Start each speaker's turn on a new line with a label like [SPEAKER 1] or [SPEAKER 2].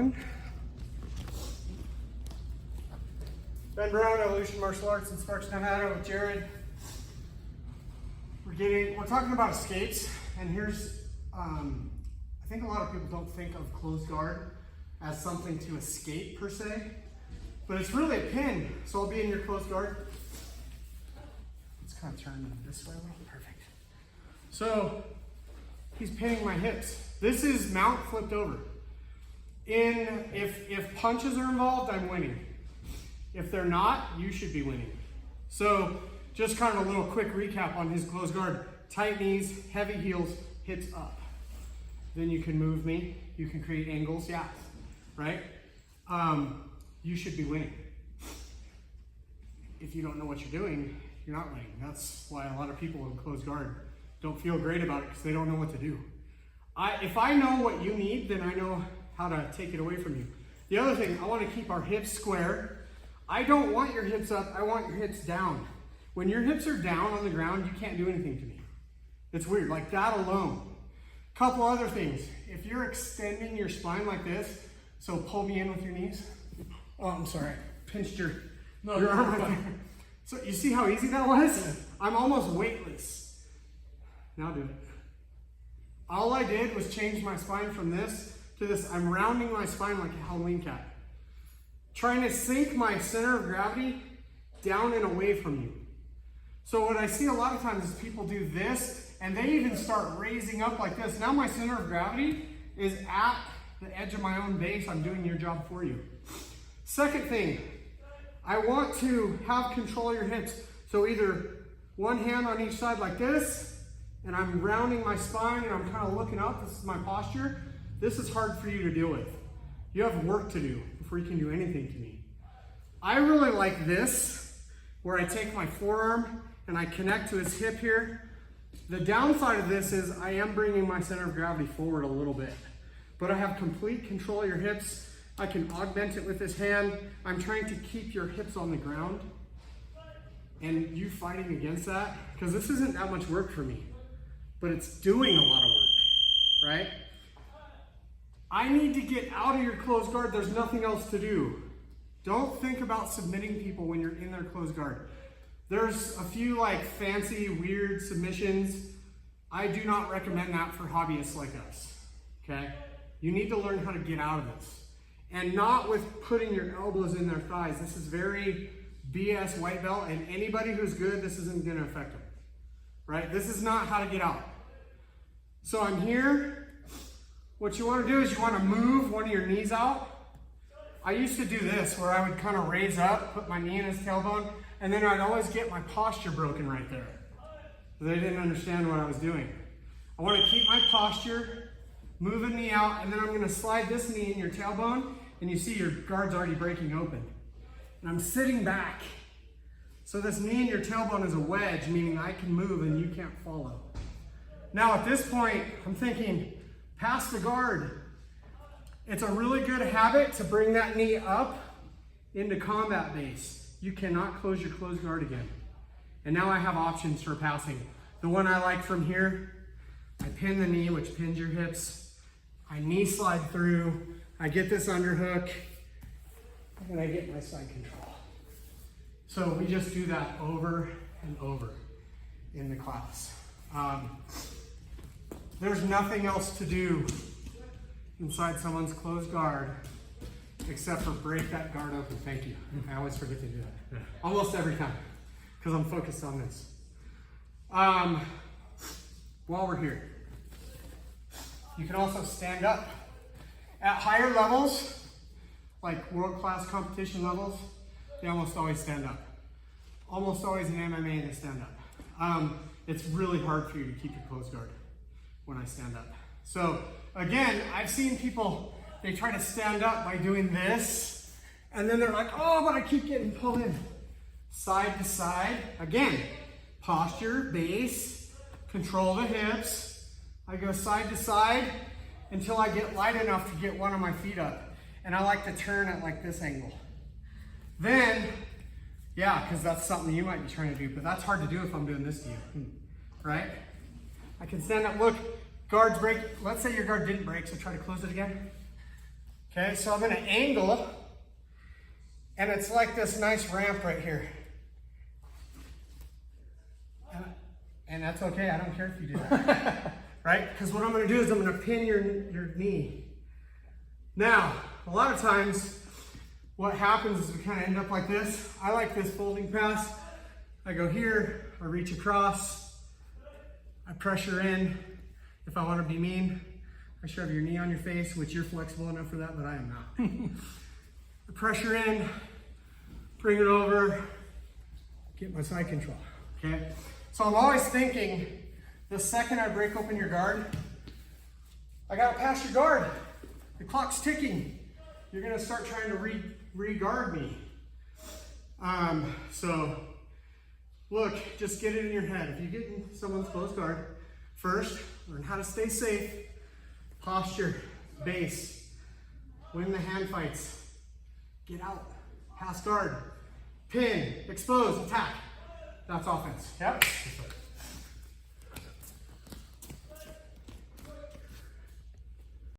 [SPEAKER 1] everyone. Ben Brown, Evolution Martial Arts in Sparks, Nevada with Jared. We're talking about escapes, and here's, I think a lot of people don't think of closed guard as something to escape per se, but it's really a pin. So I'll be in your closed guard. Let's kind of turn this way a little. Perfect. So he's pinning my hips. This is mount flipped over. If punches are involved, I'm winning. If they're not, you should be winning. So just kind of a little quick recap on his closed guard. Tight knees, heavy heels, hips up. Then you can move me. You can create angles, yeah, right? You should be winning. If you don't know what you're doing, you're not winning. That's why a lot of people in closed guard don't feel great about it, because they don't know what to do. If I know what you need, then I know how to take it away from you. The other thing, I want to keep our hips square. I don't want your hips up, I want your hips down. When your hips are down on the ground, you can't do anything to me. It's weird, like that alone. Couple other things. If you're extending your spine like this, so pull me in with your knees. Oh, I'm sorry, pinched your arm right there. So you see how easy that was? I'm almost weightless. Now do it. All I did was change my spine from this to this. I'm rounding my spine like a Halloween cat. Trying to sink my center of gravity down and away from you. So what I see a lot of times is people do this, and they even start raising up like this. Now my center of gravity is at the edge of my own base. I'm doing your job for you. Second thing, I want to have control of your hips. So either one hand on each side like this, and I'm rounding my spine and I'm kind of looking up. This is my posture. This is hard for you to deal with. You have work to do before you can do anything to me. I really like this, where I take my forearm and I connect to his hip here. The downside of this is I am bringing my center of gravity forward a little bit, but I have complete control of your hips. I can augment it with this hand. I'm trying to keep your hips on the ground, and you fighting against that, because this isn't that much work for me, but it's doing a lot of work, right? I need to get out of your closed guard. There's nothing else to do. Don't think about submitting people when you're in their closed guard. There's a few like fancy, weird submissions. I do not recommend that for hobbyists like us, okay? You need to learn how to get out of this. And not with putting your elbows in their thighs. This is very BS white belt, and anybody who's good, this isn't gonna affect them, right? This is not how to get out. So I'm here. What you want to do is you want to move one of your knees out. I used to do this, where I would kind of raise up, put my knee in his tailbone, and then I'd always get my posture broken right there. They didn't understand what I was doing. I want to keep my posture, move a knee out, and then I'm going to slide this knee in your tailbone, and you see your guard's already breaking open. And I'm sitting back. So this knee in your tailbone is a wedge, meaning I can move and you can't follow. Now at this point, I'm thinking, pass the guard. It's a really good habit to bring that knee up into combat base. You cannot close your closed guard again. And now I have options for passing. The one I like from here, I pin the knee, which pins your hips. I knee slide through. I get this underhook, and I get my side control. So we just do that over and over in the class. There's nothing else to do inside someone's closed guard except for break that guard open. Thank you. I always forget to do that. Almost every time, because I'm focused on this. While we're here, you can also stand up. At higher levels, like world-class competition levels, they almost always stand up. Almost always in MMA, they stand up. It's really hard for you to keep your closed guard when I stand up. So again, I've seen people, they try to stand up by doing this, and then they're like, oh, but I keep getting pulled in. Side to side, again, posture, base, control the hips. I go side to side until I get light enough to get one of my feet up. And I like to turn at like this angle. Then, yeah, because that's something you might be trying to do, but that's hard to do if I'm doing this to you, right? I can stand up, look, guards break. Let's say your guard didn't break, so try to close it again. Okay, so I'm gonna angle, and it's like this nice ramp right here. And that's okay, I don't care if you do that. Right? Because what I'm gonna do is I'm gonna pin your knee. Now, a lot of times, what happens is we kind of end up like this. I like this folding pass. I go here, I reach across, I pressure in. If I want to be mean, I shove your knee on your face, which you're flexible enough for that, but I am not. I pressure in, bring it over, get my side control, okay? So I'm always thinking, the second I break open your guard, I gotta pass your guard. The clock's ticking. You're gonna start trying to re-guard me. So look, just get it in your head. If you get in someone's close guard, first, learn how to stay safe. Posture, base, win the hand fights. Get out, pass guard, pin, expose, attack. That's offense. Yep.